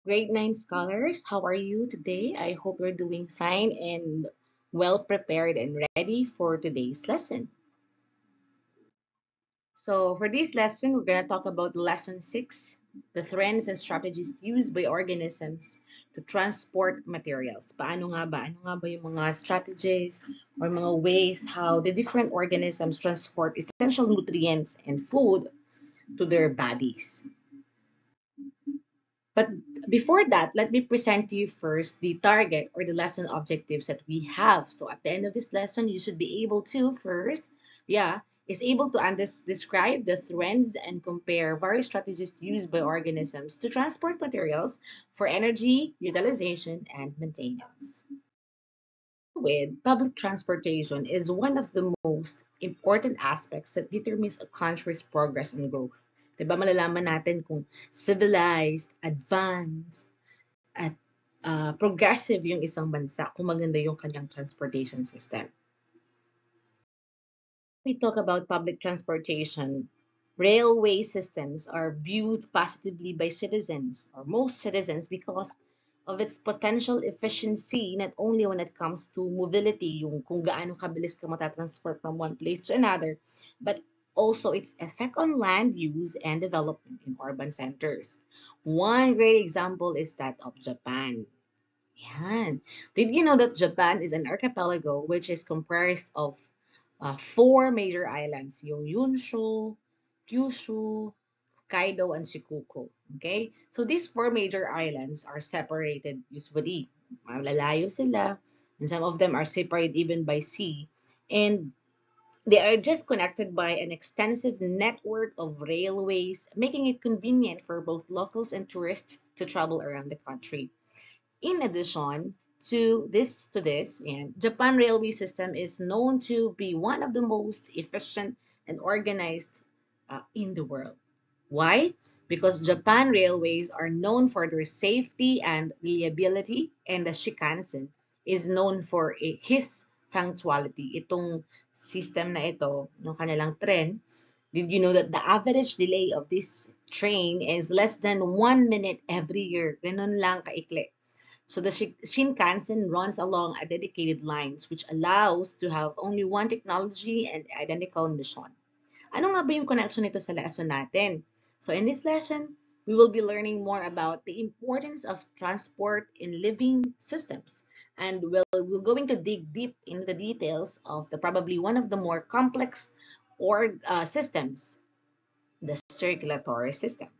Grade 9 scholars, how are you today? I hope you're doing fine and well prepared and ready for today's lesson. So, for this lesson, we're going to talk about lesson 6, the trends and strategies used by organisms to transport materials. Paano nga ba? Ano nga ba yung mga strategies or mga ways how the different organisms transport essential nutrients and food to their bodies? But before that, let me present to you first the target or the lesson objectives that we have. So at the end of this lesson, you should be able to first, is able to describe the trends and compare various strategies used by organisms to transport materials for energy, utilization, and maintenance. With public transportation is one of the most important aspects that determines a country's progress and growth. Diba malalaman natin kung civilized, advanced, at progressive yung isang bansa kung maganda yung kanyang transportation system. We talk about public transportation. Railway systems are viewed positively by citizens or most citizens because of its potential efficiency not only when it comes to mobility, yung kung gaano kabilis ka matatransport from one place to another, but also its effect on land use and development in urban centers. One great example is that of Japan. Yan. Did you know that Japan is an archipelago which is comprised of four major islands, yung Yunshu, Kyushu, Hokkaido, and Shikoku. Okay? So these four major islands are separated usually. Malalayo sila, and some of them are separated even by sea. And they are just connected by an extensive network of railways, making it convenient for both locals and tourists to travel around the country. In addition to this, and Japan railway system is known to be one of the most efficient and organized in the world. Why? Because Japan railways are known for their safety and reliability, and the Shinkansen is known for his punctuality. Itong system na ito, yung kanilang tren, did you know that the average delay of this train is less than 1 minute every year? Ganun lang kaikli. So the Shinkansen runs along a dedicated lines which allows to have only one technology and identical mission. Ano nga ba yung connection nito sa lesson natin? So in this lesson, we will be learning more about the importance of transport in living systems. And we're going to dig deep into the details of the probably one of the more complex systems, the circulatory system.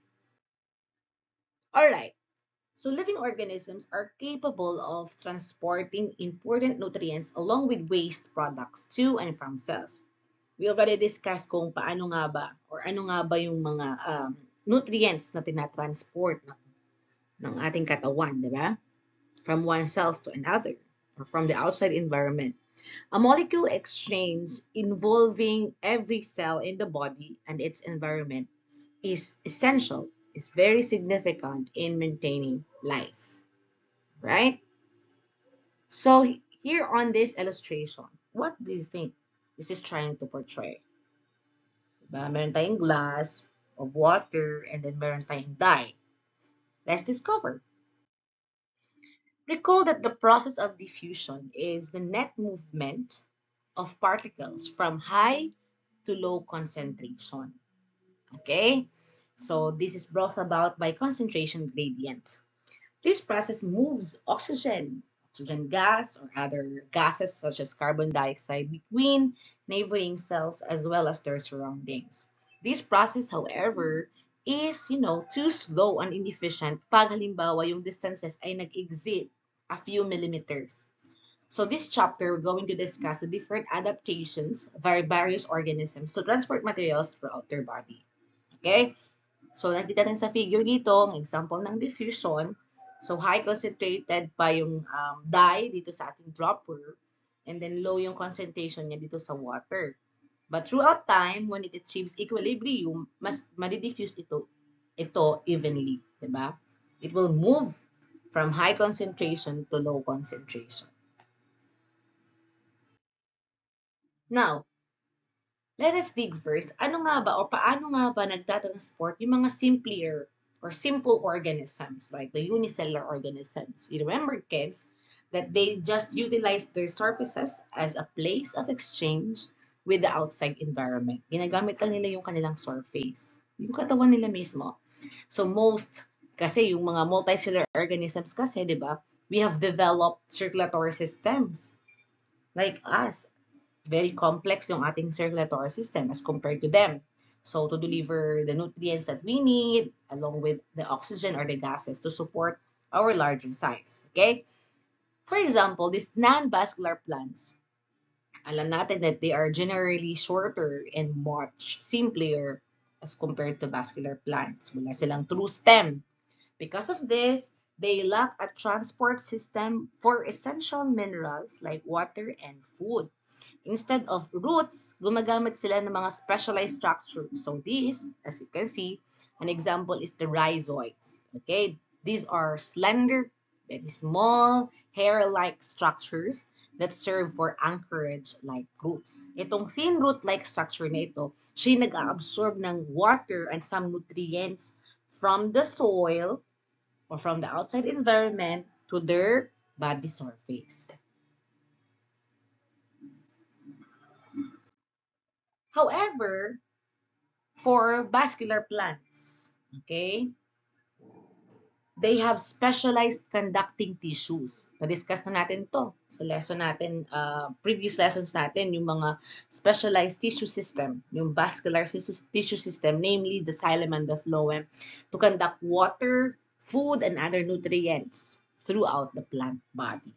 All right. So living organisms are capable of transporting important nutrients along with waste products to and from cells. We already discussed kung paano nga ba or ano nga ba yung mga nutrients na tinatransport ng ating katawan, di ba? From one cells to another or from the outside environment. A molecule exchange involving every cell in the body and its environment is essential, is very significant in maintaining life, right? So here on this illustration, what do you think this is trying to portray? Diba? Meron tayong glass of water and then meron tayong dye. Let's discover. Recall that the process of diffusion is the net movement of particles from high to low concentration. Okay? So this is brought about by concentration gradient. This process moves oxygen gas, or other gases such as carbon dioxide between neighboring cells as well as their surroundings. This process, however, is, too slow and inefficient pag halimbawa yung distances ay nag-exceed a few millimeters. So this chapter, we're going to discuss the different adaptations of various organisms to transport materials throughout their body. Okay? So, nakita natin sa figure dito, ang example ng diffusion. So, high concentrated pa yung dye dito sa ating dropper, and then low yung concentration niya dito sa water. But throughout time, when it achieves equilibrium, mas madi-diffuse ito evenly, di ba? It will move from high concentration to low concentration. Now, let us dig first. Ano nga ba o paano nga ba nagtatransport yung mga simpler or simple organisms like the unicellular organisms. You remember, kids, that they just utilize their surfaces as a place of exchange with the outside environment. Ginagamit lang nila yung kanilang surface, yung katawan nila mismo. So most, kasi yung mga multicellular organisms kasi, di ba, we have developed circulatory systems like us. Very complex yung ating circulatory system as compared to them. So to deliver the nutrients that we need along with the oxygen or the gases to support our larger size. Okay? For example, these non-vascular plants, alam natin that they are generally shorter and much simpler as compared to vascular plants. Wala silang true stem. Because of this, they lack a transport system for essential minerals like water and food. Instead of roots, gumagamit sila ng mga specialized structures. So these, as you can see, an example is the rhizoids. Okay, these are slender, very small, hair-like structures that serve for anchorage like roots. Itong thin root-like structure na ito, siya nag-absorb ng water and some nutrients from the soil or from the outside environment to their body surface. However, for vascular plants, okay, they have specialized conducting tissues. Na-discuss na natin to sa lesson natin, previous lessons natin, yung mga specialized tissue system, yung vascular tissue system, namely the xylem and the phloem, to conduct water, food, and other nutrients throughout the plant body.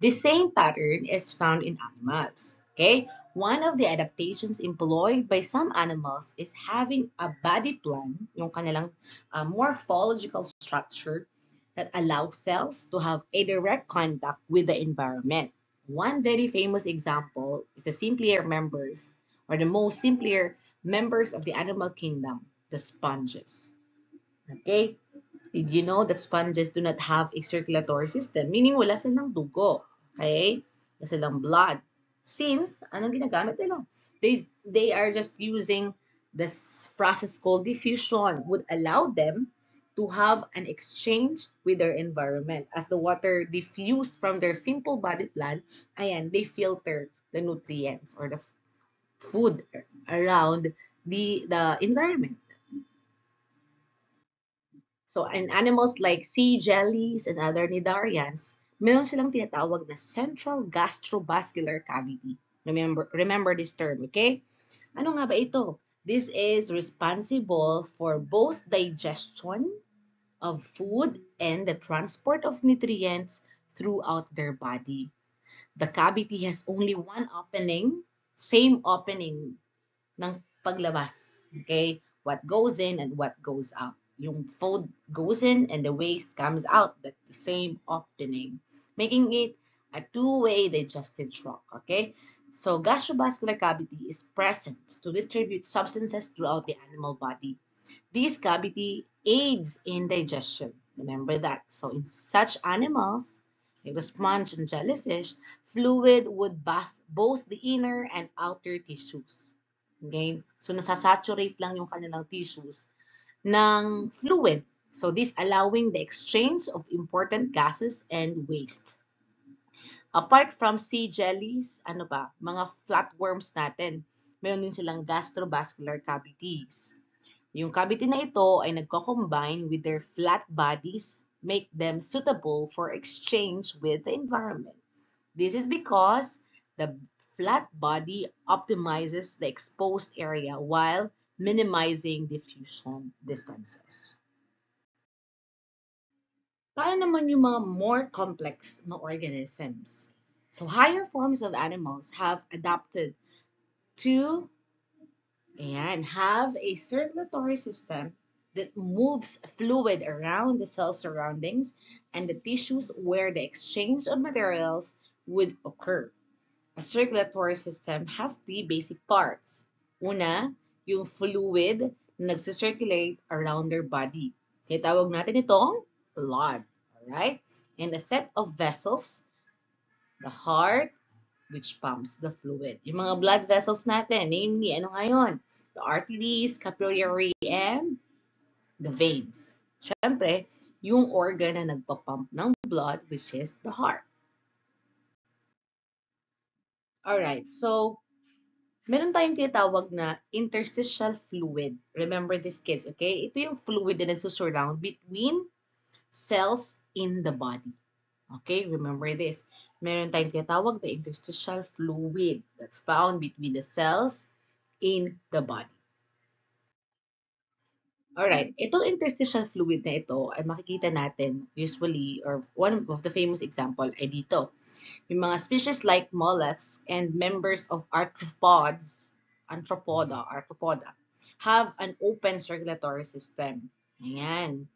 The same pattern is found in animals. Okay? One of the adaptations employed by some animals is having a body plan, yung kanilang morphological structure that allows cells to have a direct contact with the environment. One very famous example is the simpler members or the most simpler members of the animal kingdom, the sponges. Okay? Did you know that sponges do not have a circulatory system? Meaning wala silang dugo. Okay? Wala silang blood. Since, anong ginagamit nila? They are just using this process called diffusion would allow them to have an exchange with their environment. As the water diffused from their simple body plan, ayan, they filter the nutrients or the food around the environment. So, in animals like sea jellies and other cnidarians, meron silang tinatawag na central gastrovascular cavity. Remember this term, okay? Ano nga ba ito? This is responsible for both digestion of food and the transport of nutrients throughout their body. The cavity has only one opening, same opening ng paglabas. Okay? What goes in and what goes out. Yung food goes in and the waste comes out. That's the same opening, making it a two-way digestive tract. Okay? So gastrovascular cavity is present to distribute substances throughout the animal body. This cavity aids in digestion. Remember that. So in such animals, like the sponge and jellyfish, fluid would bath both the inner and outer tissues. Okay? So nasasaturate lang yung kanilang tissues ng fluid. So this allowing the exchange of important gases and waste. Apart from sea jellies, ano ba, mga flatworms natin, meron din silang gastrovascular cavities. Yung cavity na ito ay nagko-combine with their flat bodies, make them suitable for exchange with the environment. This is because the flat body optimizes the exposed area while minimizing diffusion distances. Paano naman yung mga more complex na organisms? So higher forms of animals have adapted to have a circulatory system that moves fluid around the cell surroundings and the tissues where the exchange of materials would occur. A circulatory system has three basic parts. Una, yung fluid na nagsisirculate around their body. Kaya tawag natin itong blood. Alright? And a set of vessels, the heart, which pumps the fluid. Yung mga blood vessels natin, namely, ano ngayon? the arteries, capillary, and the veins. Siyempre, yung organ na nagpapump ng blood, which is the heart. Alright, so meron tayong tinatawag na interstitial fluid. Remember this, kids, okay? Ito yung fluid na nagsusurround between cells in the body. Okay, remember this. Meron tayong tinatawag na interstitial fluid that's found between the cells in the body. Alright, itong interstitial fluid na ito ay makikita natin usually, or one of the famous example ay dito. Yung mga species like mollusks and members of arthropoda, have an open circulatory system. Ayan.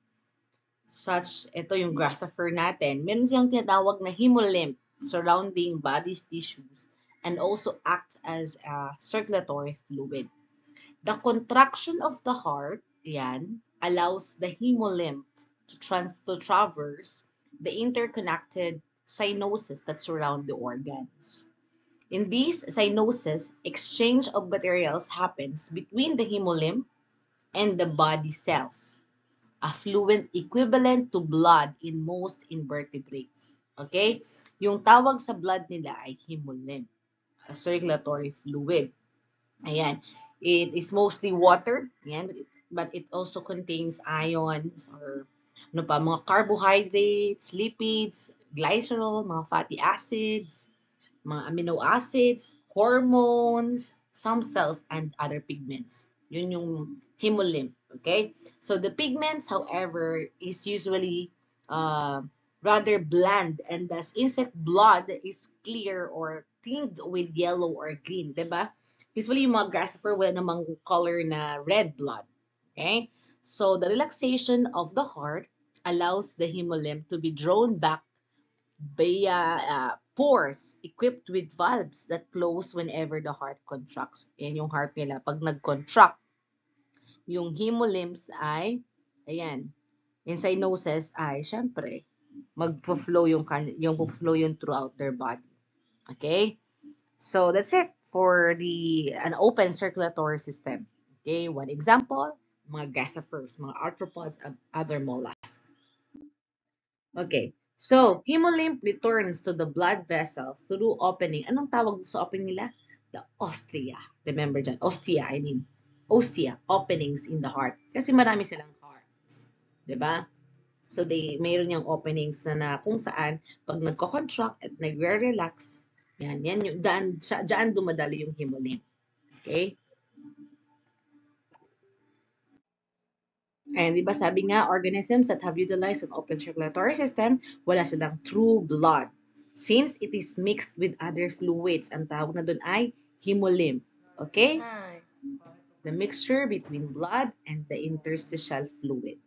Ito yung grasshopper natin. Meron siyang tinatawag na hemolymph surrounding body's tissues and also acts as a circulatory fluid. The contraction of the heart, yan, allows the hemolymph to traverse the interconnected sinuses that surround the organs. In these sinuses, exchange of materials happens between the hemolymph and the body cells, a fluid equivalent to blood in most invertebrates. Okay? Yung tawag sa blood nila ay hemolymph, a circulatory fluid. Ayan. It is mostly water, ayan, but it also contains ions or mga carbohydrates, lipids, glycerol, mga fatty acids, mga amino acids, hormones, some cells, and other pigments. Yun yung hemolymph, okay? So the pigments, however, is usually rather bland, and thus insect blood is clear or tinged with yellow or green, diba? Usually yung mga grasshopper wala namang color na red blood, okay? So the relaxation of the heart allows the hemolymph to be drawn back via pores equipped with valves that close whenever the heart contracts. Yan yung heart nila. Pag nag-contract, yung hemolymphs ay, ayan, yung sinuses ay, syempre, mag-flow yung throughout their body. Okay? So, that's it for an open circulatory system. Okay? One example, mga gassophers, mga arthropods, and other mollusks. Okay. So, hemolymph returns to the blood vessel through opening. Anong tawag sa opening nila? The ostia. Remember dyan. Ostia, I mean. Ostia, openings in the heart. Kasi marami silang hearts. 'Di ba? So, mayroon yung openings na kung saan, pag nagko-contract at nagre-relax, yan yung, dyan dumadali yung hemolymph. Okay? And di ba sabi nga, organisms that have utilized an open circulatory system, wala silang true blood. Since it is mixed with other fluids, ang tawag na doon ay hemolymph. Okay? The mixture between blood and the interstitial fluid.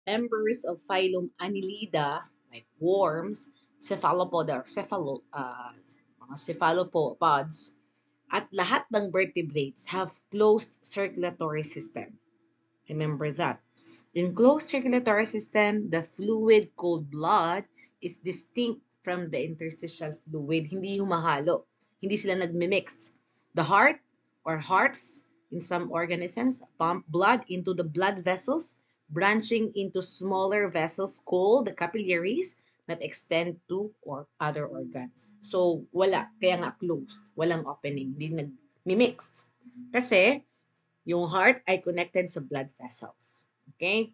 Members of phylum Annelida, like worms, cephalopoda, mga cephalopods, at lahat ng vertebrates have closed circulatory system. Remember that. In closed circulatory system, the fluid called blood is distinct from the interstitial fluid. Hindi humahalo. Hindi sila nagmimix. The heart or hearts in some organisms pump blood into the blood vessels, branching into smaller vessels called the capillaries that extend to or other organs. So, wala. Kaya nga closed. Walang opening. Hindi nagmimix. Kasi, yung heart ay connected sa blood vessels. Okay?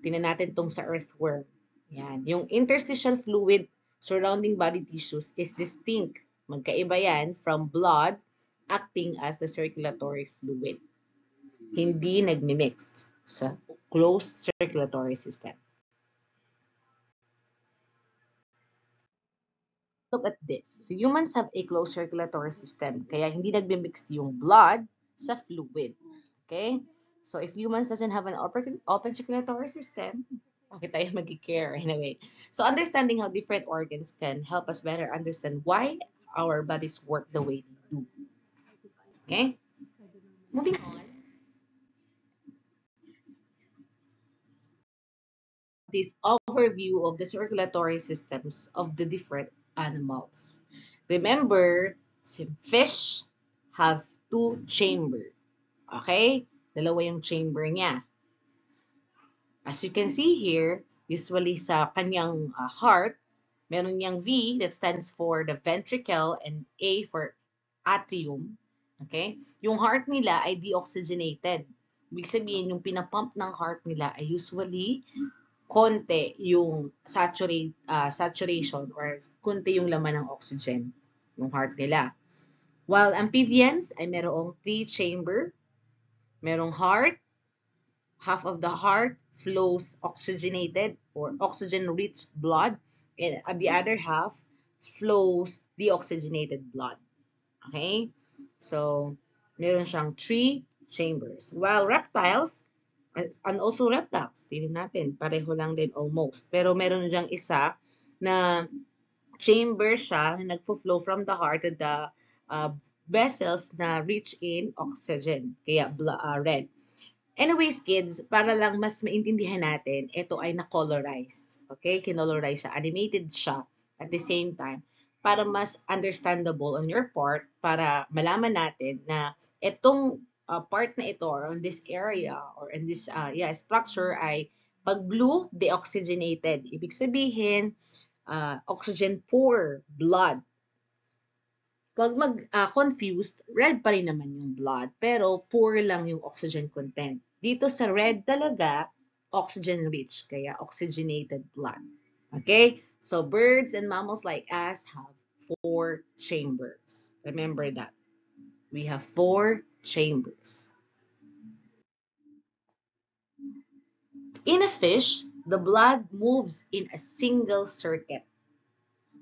Tingnan natin tong sa earthworm. Yan. Yung interstitial fluid surrounding body tissues is distinct. Magkaiba yan from blood acting as the circulatory fluid. Hindi nagmimix sa closed circulatory system. Look at this. So humans have a closed circulatory system. Kaya hindi nagmimix yung blood sa fluid. Okay? So if humans doesn't have an open circulatory system, bakit tayo mag-care anyway? So understanding how different organs can help us better understand why our bodies work the way they do. Okay? Moving on. this overview of the circulatory systems of the different animals. Remember, some fish have two chamber. Okay? Dalawa yung chamber niya. As you can see here, usually sa kanyang heart, meron niyang V that stands for the ventricle and A for atrium. Okay? Yung heart nila ay deoxygenated. Ibig sabihin, yung pinapump ng heart nila ay usually konti yung saturation or konti yung laman ng oxygen ng heart nila. While amphibians ay merong three chamber, merong heart, half of the heart flows oxygenated or oxygen-rich blood, and the other half flows deoxygenated blood. Okay? So, meron siyang three chambers. While reptiles, and also reptiles, tingnan natin, pareho lang din almost. Pero meron diyang isa na chamber siya na nagpo-flow from the heart to the vessels na rich in oxygen, kaya red. Anyways, kids, para lang mas maintindihan natin, ito ay na-colorized. Okay? Kinolorize siya. Animated siya at the same time para mas understandable on your part, para malaman natin na itong part na ito or on this area or in this structure ay pag blue, deoxygenated. Ibig sabihin, oxygen poor blood. Pag mag-confused, red pa rin naman yung blood, pero poor lang yung oxygen content. Dito sa red talaga, oxygen rich, kaya oxygenated blood. Okay? So birds and mammals like us have four chambers. Remember that. We have four chambers. In a fish, the blood moves in a single circuit.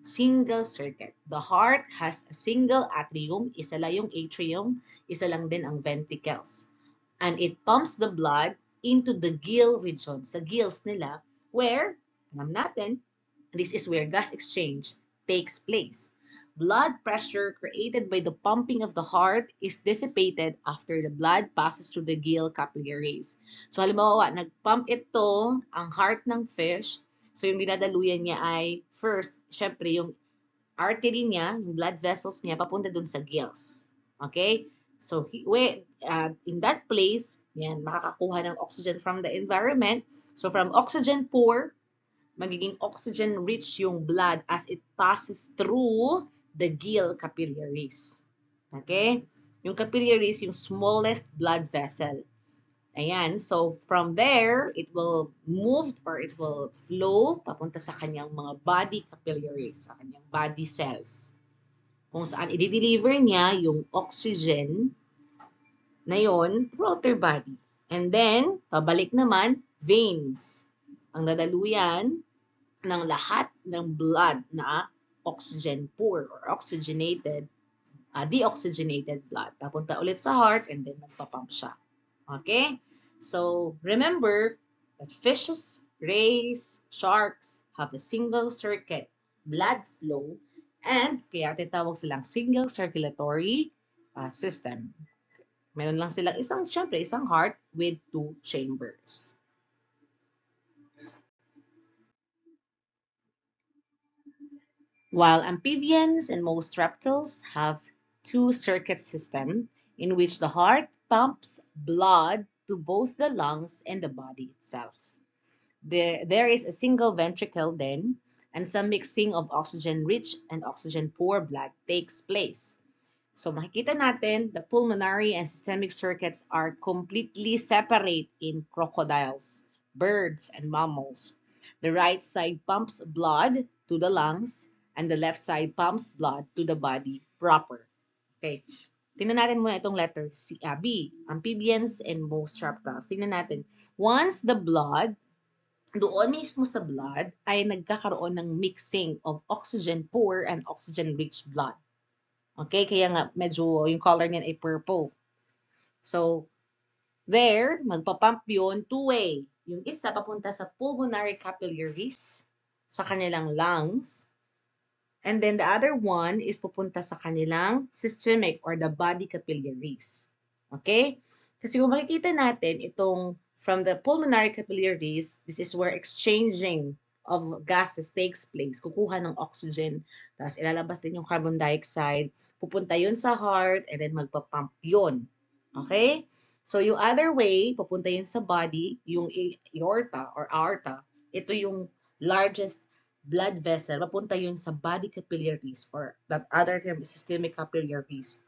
Single circuit. The heart has a single atrium, isa lang yung atrium, isa lang din ang ventricles. And it pumps the blood into the gill region, sa gills nila, where, alam natin, this is where gas exchange takes place. Blood pressure created by the pumping of the heart is dissipated after the blood passes through the gill capillaries. So halimbawa, nagpump ito, ang heart ng fish, so yung dinadaluyan niya ay first, syempre yung artery niya, yung blood vessels niya, papunta dun sa gills. Okay? So, in that place, yan, makakakuha ng oxygen from the environment. So, from oxygen poor, magiging oxygen rich yung blood as it passes through the gill capillaries. Okay? Yung capillaries, yung smallest blood vessel. Ayan, so from there, it will move or it will flow papunta sa kanyang mga body capillaries, sa kanyang body cells. Kung saan i-deliver niya yung oxygen na yon throughout their body. And then, pabalik naman, veins. Ang dadaluyan ng lahat ng blood na oxygen poor or oxygenated, deoxygenated blood. Papunta ulit sa heart and then magpapump siya. Okay? So, remember that fishes, rays, sharks have a single circuit blood flow and kaya tinatawag silang single circulatory system. Meron lang silang isang heart with two chambers. While amphibians and most reptiles have two circuit system in which the heart pumps blood to both the lungs and the body itself. There is a single ventricle then, and some mixing of oxygen-rich and oxygen-poor blood takes place. So makikita natin, the pulmonary and systemic circuits are completely separate in crocodiles, birds, and mammals. The right side pumps blood to the lungs, and the left side pumps blood to the body proper. Okay. Tingnan natin muna itong letter B, amphibians and most reptiles. Tingnan natin. Once the blood, doon mismo sa blood, ay nagkakaroon ng mixing of oxygen-poor and oxygen-rich blood. Okay? Kaya nga, medyo yung color niyan ay purple. So, there, magpapump yun two-way. Yung isa, papunta sa pulmonary capillaries, sa kanilang lungs, and then the other one is pupunta sa kanilang systemic or the body capillaries. Okay? Kasi kung makikita natin, itong from the pulmonary capillaries, this is where exchanging of gases takes place. Kukuha ng oxygen, tapos ilalabas din yung carbon dioxide, pupunta yun sa heart, and then magpapump yun. Okay? So, yung other way, pupunta yun sa body, yung aorta or aorta, ito yung largest blood vessel, papunta yun sa body capillaries, or that other term is systemic capillaries.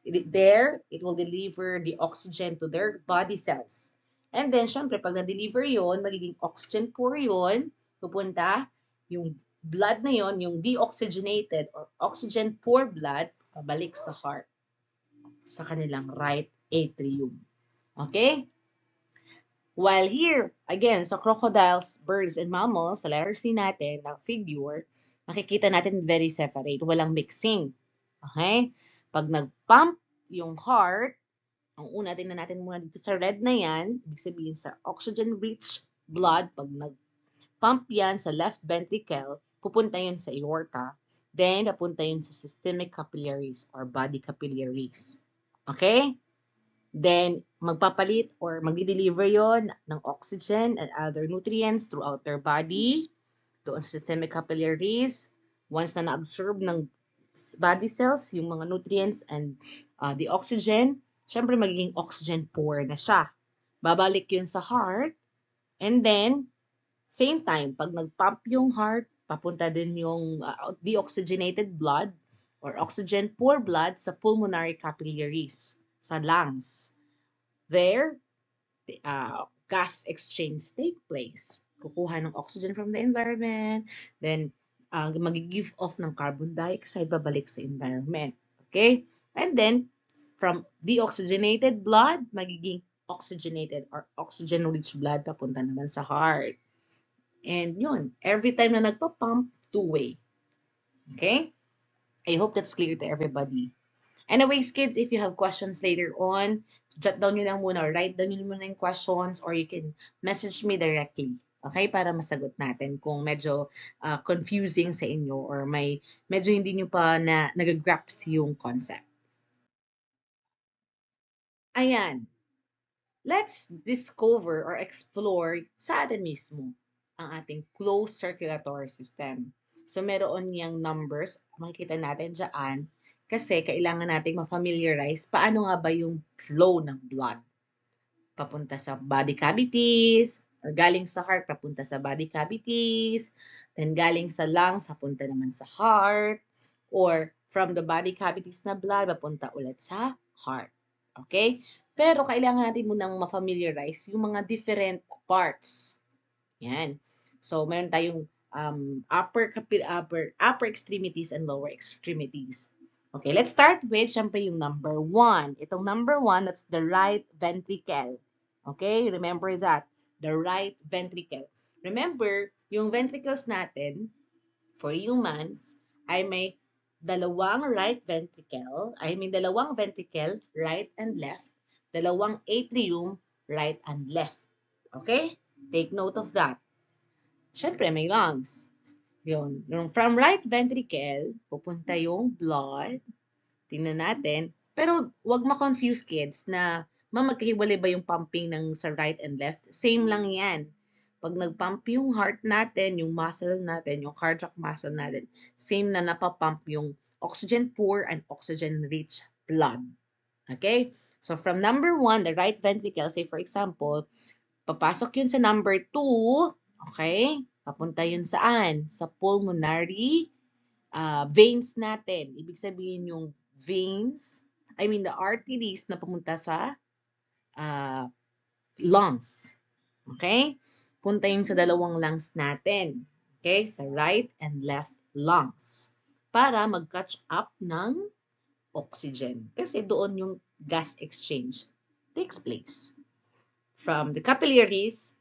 There, it will deliver the oxygen to their body cells. And then, syempre, pag na-deliver yun, magiging oxygen poor yun, pupunta, yung blood na yun, yung deoxygenated or oxygen poor blood, pabalik sa heart, sa kanilang right atrium. Okay? While here, again, sa crocodiles, birds, and mammals, sa letter C natin, na figure, makikita natin very separate, walang mixing. Okay? Pag nag-pump yung heart, ang una, tingnan natin muna dito sa red na yan, ibig sabihin sa oxygen-rich blood, pag nag-pump yan sa left ventricle, pupunta yun sa aorta, then napunta yun sa systemic capillaries or body capillaries. Okay? Then, magpapalit or magdi-deliver yon ng oxygen and other nutrients throughout their body, doon sa systemic capillaries. Once na na-absorb ng body cells, yung mga nutrients and the oxygen, syempre magiging oxygen poor na siya. Babalik yun sa heart, and then, same time, pag nag-pump yung heart, papunta din yung deoxygenated blood or oxygen poor blood sa pulmonary capillaries, sa lungs. There, gas exchange take place. Kukuha ng oxygen from the environment, then mag-give off ng carbon dioxide babalik sa environment. Okay? And then, from deoxygenated blood, magiging oxygenated or oxygen-rich blood papunta naman sa heart. And yun, every time na nagpa-pump, two-way. Okay? I hope that's clear to everybody. Anyways, kids, if you have questions later on, jot down nyo lang muna or write down nyo muna yung questions or you can message me directly. Okay? Para masagot natin kung medyo confusing sa inyo or medyo hindi nyo pa nag-grasp yung concept. Ayan. Let's discover or explore sa atin mismo ang ating closed circulatory system. So, meron niyang numbers, makikita natin dyan, kasi kailangan nating ma-familiarize paano nga ba yung flow ng blood. Papunta sa body cavities, or galing sa heart, papunta sa body cavities, then galing sa lungs, papunta naman sa heart, or from the body cavities na blood, papunta ulit sa heart. Okay? Pero kailangan natin munang ma-familiarize yung mga different parts. Yan. So, meron tayong upper extremities and lower extremities. Okay, let's start with, syempre, yung number 1. Itong number 1, that's the right ventricle. Okay, remember that. The right ventricle. Remember, yung ventricles natin, for humans, ay may dalawang right ventricle, right and left, dalawang atrium, right and left. Okay? Take note of that. Siyempre, may lungs. Yun. Yung from right ventricle, pupunta yung blood. Tingnan natin. Pero, wag ma-confuse, kids, na magkahiwalay ba yung pumping ng sa right and left? Same lang yan. Pag nag-pump yung heart natin, yung muscle natin, yung cardiac muscle natin, same na napapump yung oxygen poor and oxygen rich blood. Okay? So, from number 1, the right ventricle, say for example, papasok yun sa number 2, okay? Papunta yun saan? Sa pulmonary veins natin. Ibig sabihin yung veins, the arteries na pumunta sa lungs. Okay? Punta yun sa dalawang lungs natin. Okay? Sa right and left lungs. Para mag-catch up ng oxygen. Kasi doon yung gas exchange takes place. From the capillaries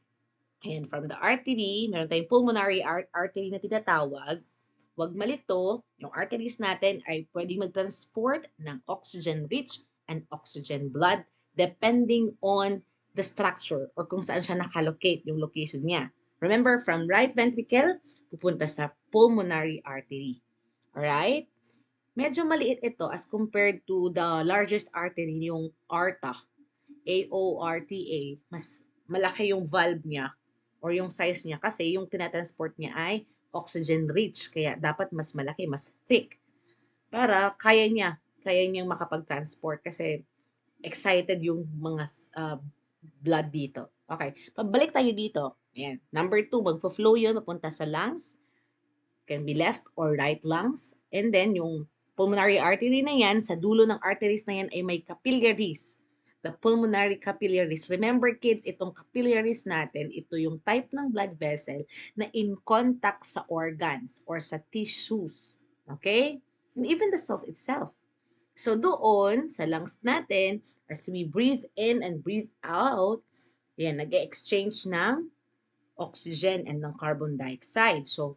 and from the artery, meron tayong pulmonary artery na tinatawag. Huwag malito, yung arteries natin ay pwedeng mag-transport ng oxygen-rich and oxygen blood depending on the structure or kung saan siya nakalocate, yung location niya. Remember, from right ventricle, pupunta sa pulmonary artery. Alright? Medyo maliit ito as compared to the largest artery, yung aorta. AORTA. Mas malaki yung valve niya or yung size niya kasi yung tinatransport niya ay oxygen rich. Kaya dapat mas malaki, mas thick para kaya niyang makapag-transport kasi excited yung mga blood dito. Okay, pabalik tayo dito. Ayan. Number 2, magfo-flow yun papunta sa lungs. Can be left or right lungs. And then, yung pulmonary artery na yan, sa dulo ng arteries na yan ay may capillaries. The pulmonary capillaries. Remember kids, itong capillaries natin, ito yung type ng blood vessel na in contact sa organs or sa tissues. Okay? And even the cells itself. So doon, sa lungs natin, as we breathe in and breathe out, yan, nag-exchange ng oxygen and ng carbon dioxide. So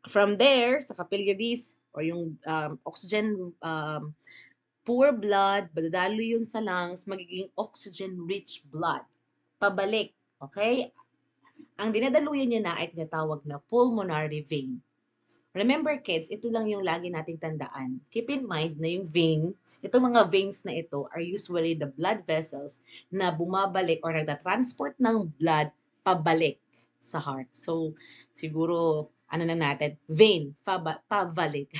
from there, sa capillaries, or yung oxygen poor blood, badadalo yun sa lungs, magiging oxygen-rich blood. Pabalik. Okay? Ang dinadaluyan niya na ay tinatawag na pulmonary vein. Remember kids, ito lang yung lagi nating tandaan. Keep in mind na yung vein, itong mga veins na ito are usually the blood vessels na bumabalik or nagtatransport ng blood pabalik sa heart. So, siguro, ano na natin, vein, pabalik.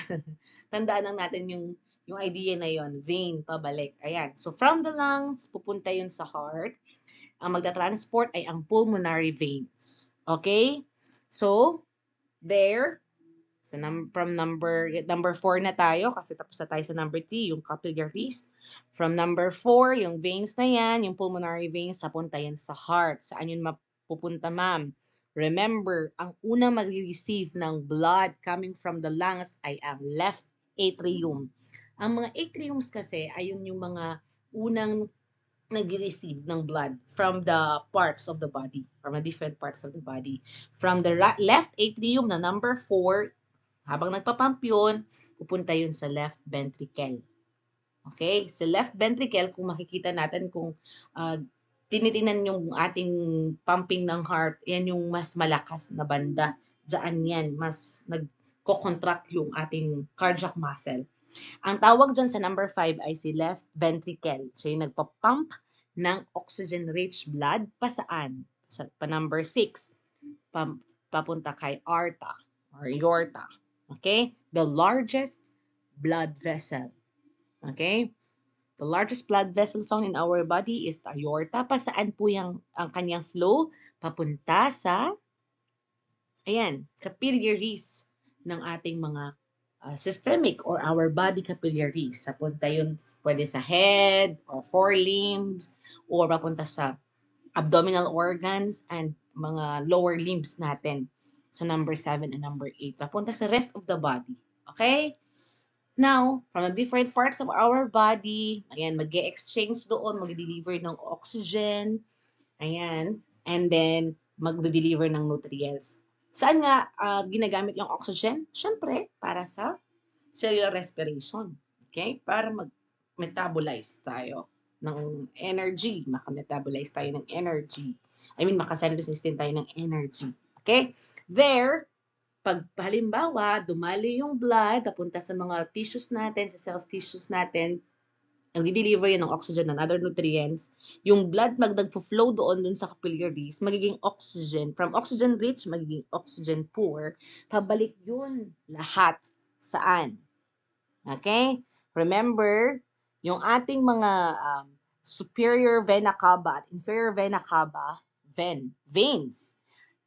Tandaan lang natin yung idea na yon, vein, pabalik. Ayan. So, from the lungs, pupunta yun sa heart. Ang magta-transport ay ang pulmonary veins. Okay? So, there, so, from number 4 na tayo kasi tapos na tayo sa number 3, yung capillaries. From number 4, yung veins na yan, yung pulmonary veins, papunta yan sa heart. Saan yun mapupunta, ma'am? Remember, ang unang mag-receive ng blood coming from the lungs ay ang left atrium. Ang mga atriums kasi ay yung mga unang nag-receive ng blood from the parts of the body, from the different parts of the body. From the left atrium na number 4, habang nagpapump yun, pupunta yun sa left ventricle. Okay? Sa left ventricle, kung makikita natin kung tinitingnan yung ating pumping ng heart, yan yung mas malakas na banda. Diyan yan, mas nagko-contract yung ating cardiac muscle. Ang tawag dyan sa number 5 ay si left ventricle. So, yung nagpa-pump ng oxygen-rich blood pa saan? Pa number 6, papunta kay aorta or aorta. Okay? The largest blood vessel. Okay? The largest blood vessel found in our body is the aorta. Pa saan po ang kanyang flow? Papunta sa, ayan, capillaries ng ating mga systemic or our body capillaries. Papunta yun pwede sa head or forelimbs or papunta sa abdominal organs and mga lower limbs natin. Sa number 7 and number 8. Papunta sa rest of the body. Okay? Now, from the different parts of our body, ayan, mag-exchange doon, mag-deliver ng oxygen, ayan, and then mag-deliver ng nutrients. Saan nga ginagamit yung oxygen? Siyempre, para sa cellular respiration. Okay? Para mag-metabolize tayo ng energy. Maka-metabolize tayo ng energy. Maka-synthesis din tayo ng energy. Okay? There, pag halimbawa, dumali yung blood, papunta sa mga tissues natin, sa cells tissues natin, nag-deliver yun ng oxygen and other nutrients, yung blood nagfo-flow doon sa capillaries, magiging oxygen, from oxygen rich, magiging oxygen poor, pabalik yun lahat. Saan? Okay? Remember, yung ating mga superior vena cava at inferior vena cava, veins,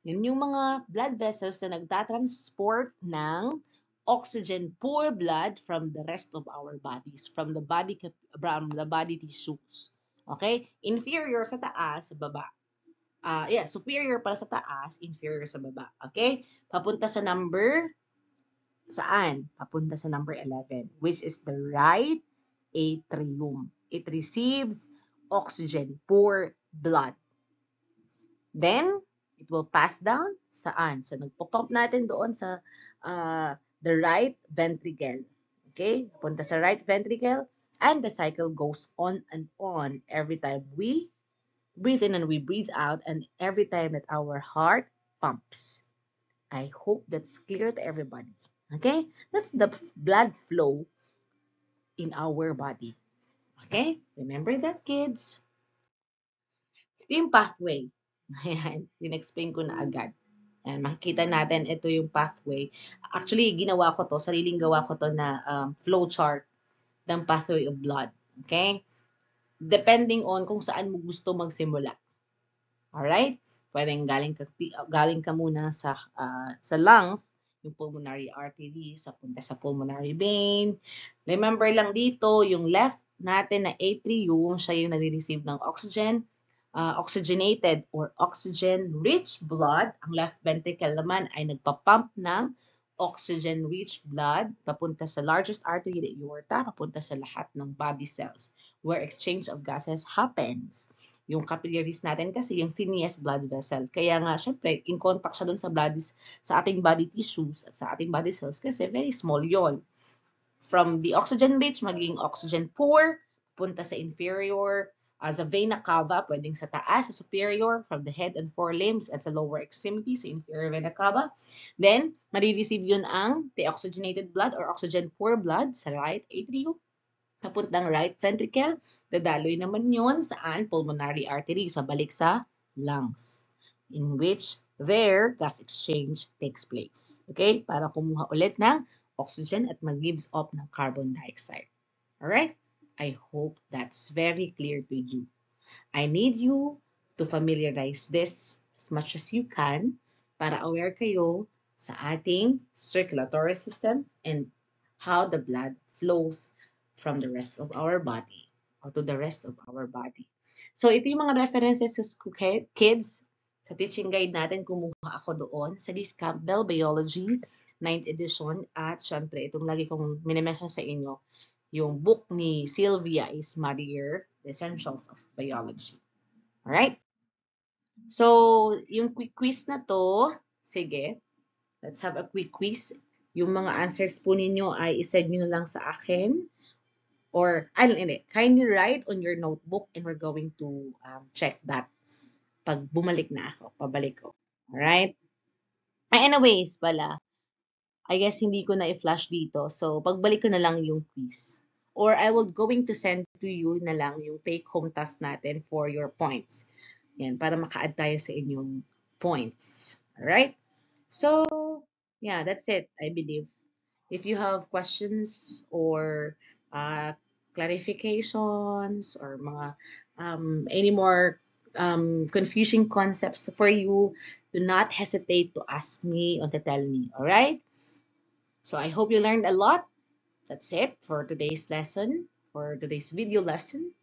yun yung mga blood vessels na nagtatransport ng oxygen-poor blood from the rest of our bodies, from the body tissues. Okay? Inferior sa taas, sa baba. Superior para sa taas, inferior sa baba. Okay? Papunta sa number, saan? Papunta sa number 11, which is the right atrium. It receives oxygen-poor blood. Then, it will pass down saan? So, nagpo-pump natin doon sa the right ventricle. Okay? Punta sa right ventricle and the cycle goes on and on every time we breathe in and we breathe out and every time that our heart pumps. I hope that's clear to everybody. Okay? That's the blood flow in our body. Okay? Remember that, kids? Ito yung pathway. Ayan, in-explain ko na agad. Ayan, makikita natin ito yung pathway. Actually, ginawa ko to, sariling gawa ko to na flow chart ng pathway of blood. Okay? Depending on kung saan mo gusto magsimula. Alright? Pwedeng galing ka muna sa lungs, yung pulmonary artery, sa punta sa pulmonary vein. Remember lang dito, yung left natin na atrium, siya yung nagre-receive ng oxygen, oxygenated or oxygen-rich blood. Ang left ventricle naman ay nagpa-pump ng oxygen-rich blood papunta sa largest artery, the aorta, papunta sa lahat ng body cells where exchange of gases happens. Yung capillaries natin kasi yung thinnest blood vessel. Kaya nga, syempre, in contact siya dun sa ating body tissues at sa ating body cells kasi very small yon. From the oxygen rich, magiging oxygen poor, punta sa inferior, sa vena cava, pwedeng sa taas, sa superior, from the head and forelimbs, at sa lower extremity, sa inferior vena cava. Then, marireceive yun ang deoxygenated blood or oxygen poor blood sa right atrium, papuntang right ventricle, dadaloy naman yon saan? Pulmonary arteries, pabalik sa lungs, in which their gas exchange takes place. Okay? Para kumuha ulit ng oxygen at mag-gives off ng carbon dioxide. Alright? I hope that's very clear to you. I need you to familiarize this as much as you can para aware kayo sa ating circulatory system and how the blood flows from the rest of our body or to the rest of our body. So ito yung mga references sa kids. Sa teaching guide natin, kumuha ako doon sa Liz Campbell Biology 9th edition at syempre itong lagi kong minimension sa inyo, yung book ni Sylvia Ismarier, The Essentials of Biology. Alright? So, yung quick quiz na to, sige, let's have a quick quiz. Yung mga answers po ninyo ay isend nyo na lang sa akin. Or, hindi, kindly write on your notebook and we're going to check that pag bumalik na ako, pabalik ko. Alright? Anyways, pala, I guess hindi ko na i-flash dito. So, pagbalik ko na lang yung quiz. Or I will going to send to you na lang yung take-home task natin for your points. Yan, para maka-add tayo sa inyong points. Alright? So, yeah, that's it, I believe. If you have questions or clarifications or mga any more confusing concepts for you, do not hesitate to ask me or to tell me. Alright? So I hope you learned a lot. That's it for today's lesson, for today's video lesson.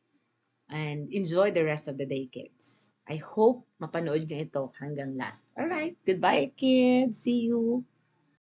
And enjoy the rest of the day, kids. I hope mapanood nyo ito hanggang last. Alright, goodbye, kids. See you.